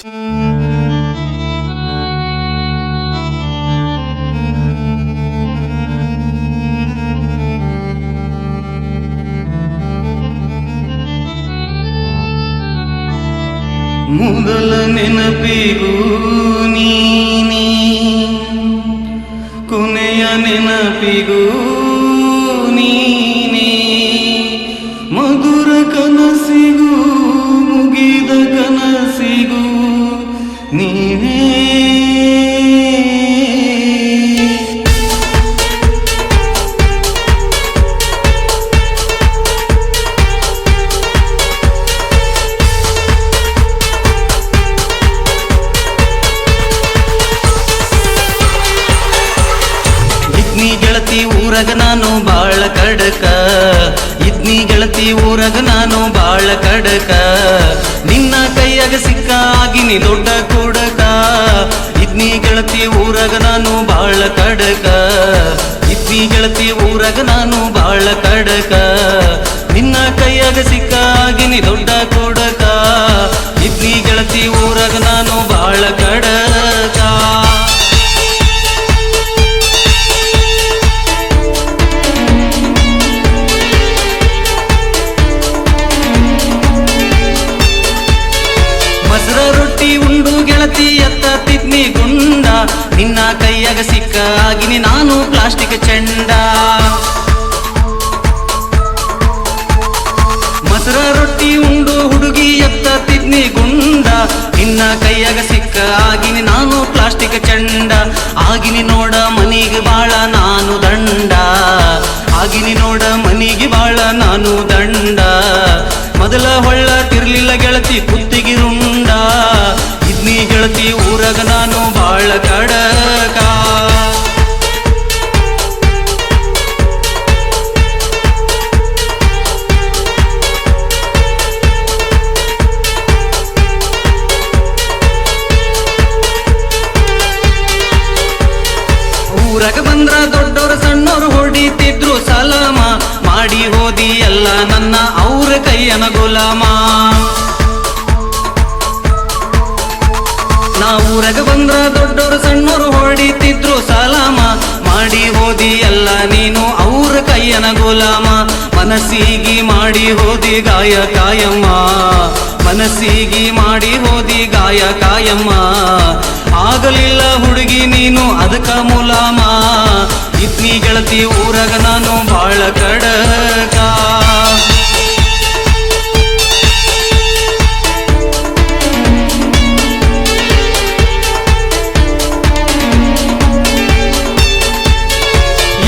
ಮೊದಲ ನೆನಪಿಗೂ ನೀನೇ, ಕೊನೆಯ ನೆನಪಿಗೂ ನೀನೇ, ಮಧುರ ಕನಸಿಗೂ ಮುಗಿದ ಕನಸಿಗೂ ನೀವೇ. ಇದ್ನಿ ಗೆಳತಿ ಊರಗ ನಾನು ಬಾಳ ಕಡಕ, ಇದ್ನಿ ಗೆಳತಿ ಊರಗ ನಾನು ಬಾಳ ಕಡಕ, ನಿನ್ನ ಕೈಯಾಗ ಸಿಕ್ಕ ಆಗಿನಿ ದೊಡ್ಡ ಕುಡಕ. ಇದ್ನಿ ಗೆಳತಿ ಊರಗ ನಾನು ಬಾಳ ಕಡಕ, ಇದ್ನಿ ಗೆಳತಿ ಊರಗ ನಾನು ಬಾಳ ಕಡಕ, ನಿನ್ನ ಕೈಯಾಗ ಸಿಕ್ಕ ಆಗಿನಿ ದೊಡ್ಡ ಕುಡಕ. ಇದ್ನಿ ಗೆಳತಿ ಊರಗ ನಾನು ಬಾಳ ಕಡಕ. ರೊಟ್ಟಿ ಉಂಡು ಗೆಳತಿ ಎತ್ತ ತಿದ್ನಿ ಗುಂಡ, ನಿನ್ನ ಕೈಯಾಗ ಸಿಕ್ಕ ಆಗಿನಿ ನಾನು ಪ್ಲಾಸ್ಟಿಕ್ ಚೆಂಡ. ಮೊಸರ ರೊಟ್ಟಿ ಉಂಡು ಹುಡುಗಿ ಎತ್ತ ತಿದ್ನಿ ಗುಂಡ, ನಿನ್ನ ಕೈಯಾಗ ಸಿಕ್ಕ ಆಗಿನಿ ನಾನು ಪ್ಲಾಸ್ಟಿಕ್ ಚೆಂಡ. ಆಗಿನಿ ನೋಡ ಮನಿಗೆ ಬಾಳ ನಾನು ದಂಡ, ಆಗಿನಿ ನೋಡ ಮನಿಗೆ ಬಾಳ ನಾನು ದಂಡ. ಮೊದಲ ಹೊಳ್ಳ ತಿರ್ಲಿಲ್ಲ ಗೆಳತಿ ಕುತ್ತಿಗಿರುಂಡ, ಇದ್ನಿ ಗೆಳತಿ ಊರಗ ನಾನು ಬಾಳ ಕಡಕ. ಊರಗ ಬಂದ್ರ ದೊಡ್ಡವರು ಸಣ್ಣವರು ಹೊಡಿತಿದ್ರು ಸಲಾಮ, ಮಾಡಿ ಹೋದಿ ಎಲ್ಲ ನನ್ನ ಅವ್ರ ಕೈಯನ ಗುಲಾಮ. ನಾ ಊರಗ ಬಂದ್ರ ದೊಡ್ಡವರು ಸಣ್ಣವರು ಹೊಡಿತಿದ್ರು ಸಲಾಮ, ಮಾಡಿ ಹೋದಿ ಎಲ್ಲ ನೀನು ಅವ್ರ ಕೈಯನ ಗುಲಾಮ. ಮನಸ್ಸಿಗಿ ಮಾಡಿ ಹೋದಿ ಗಾಯ ಕಾಯಮ್ಮ, ಮನಸ್ಸಿಗಿ ಮಾಡಿ ಹೋದಿ ಗಾಯ ಕಾಯಮ್ಮ. ಆಗಲಿಲ್ಲ ಹುಡುಗಿ ನೀನು ಅದಕ್ಕ ಮುಲಾಮ, ಇದ್ನಿ ಗೆಳತಿ ಊರಗ ನಾನು ಬಾಳ ಕಡಕ.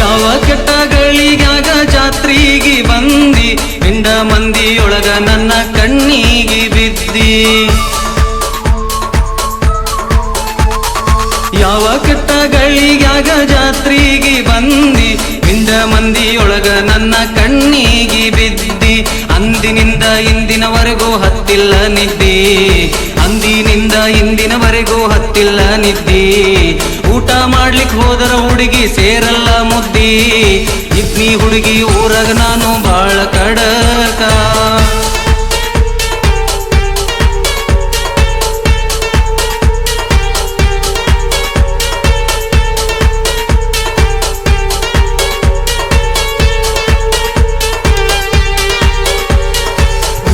ಯಾವ ಕೆಟ್ಟಗಳಿಗಾಗ ಜಾತ್ರೆಗೆ ಬಂದಿ, ಪಿಂಡ ಮಂದಿಯೊಳಗ ನನ್ನ ಕಣ್ಣಿಗೆ ಬಿದ್ದಿ. ಯಾವ ಕೆಟ್ಟಗಳಿಗಾಗ ಜಾತ್ರೆಗೆ ಬಂದಿ, ಪಿಂಡ ಮಂದಿಯೊಳಗ ನನ್ನ ಕಣ್ಣಿಗೆ ಬಿದ್ದಿ. ಅಂದಿನಿಂದ ಇಂದಿನವರೆಗೂ ಹತ್ತಿಲ್ಲ ನಿದ್ದಿ, ಅಂದಿನಿಂದ ಇಂದಿನವರೆಗೂ ಹತ್ತಿಲ್ಲ ನಿದ್ದಿ. ಊಟ ಮಾಡ್ಲಿಕ್ಕೆ ಹೋದರ ಹುಡುಗಿ ಸೇರಲ್ಲ ಮುದ್ದಿ, ಇದ್ನಿ ಹುಡುಗಿ ಊರಗ ನಾನು ಬಾಳ ಕಡಕ.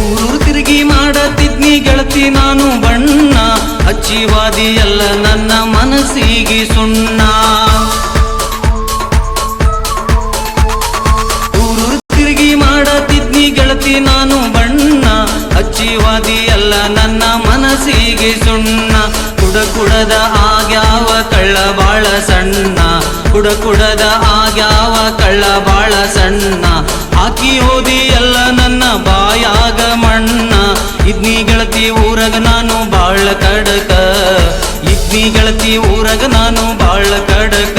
ಊರು ತಿರುಗಿ ಮಾಡತಿದ್ನಿ ಗೆಳತಿ ನಾನು ಬಣ್ಣ, ಹಚ್ಚಿವಾದಿ ಎಲ್ಲ ನನ್ನ ಮನಸ್ಸಿಗೆ ಸುಣ್ಣ. ಊರು ತಿರುಗಿ ಮಾಡತಿದ್ನಿ ಗೆಳತಿ ನಾನು ಬಣ್ಣ, ಹಚ್ಚಿವಾದಿ ಎಲ್ಲ ನನ್ನ ಮನಸ್ಸಿಗೆ ಸುಣ್ಣ. ಕುಡದ ಆಗ್ಯಾವ ಕಳ್ಳ ಬಾಳ ಸಣ್ಣ, ಕುಡದ ಆಗ್ಯಾವ ಕಳ್ಳ ಬಾಳ ಸಣ್ಣ. ಹಾಕಿ ಹೋದಿ ಎಲ್ಲ ನನ್ನ ಬಾಯಾಗ ಮಣ್ಣ, ಇದ್ನಿ ಗೆಳತಿ ಊರಗ ನಾನು ಬಾಳ ಕಡಕ, ಇದ್ನಿ ಗೆಳತಿ ಊರಗ ನಾನು ಬಾಳ ಕಡಕ.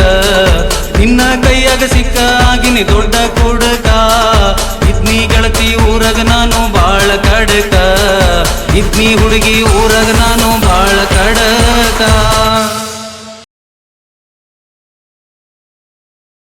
ನಿನ್ನ ಕೈಯಾಗ ಸಿಕ್ಕ ಆಗಿನಿ ದೊಡ್ಡ ಕುಡಕ, ಇದ್ನಿ ಗೆಳತಿ ಊರಗ ನಾನು ಬಾಳ ಕಡಕ, ಇದ್ನಿ ಹುಡುಗಿ ಊರಗ ನಾನು ಬಾಳ ಕಡಕ.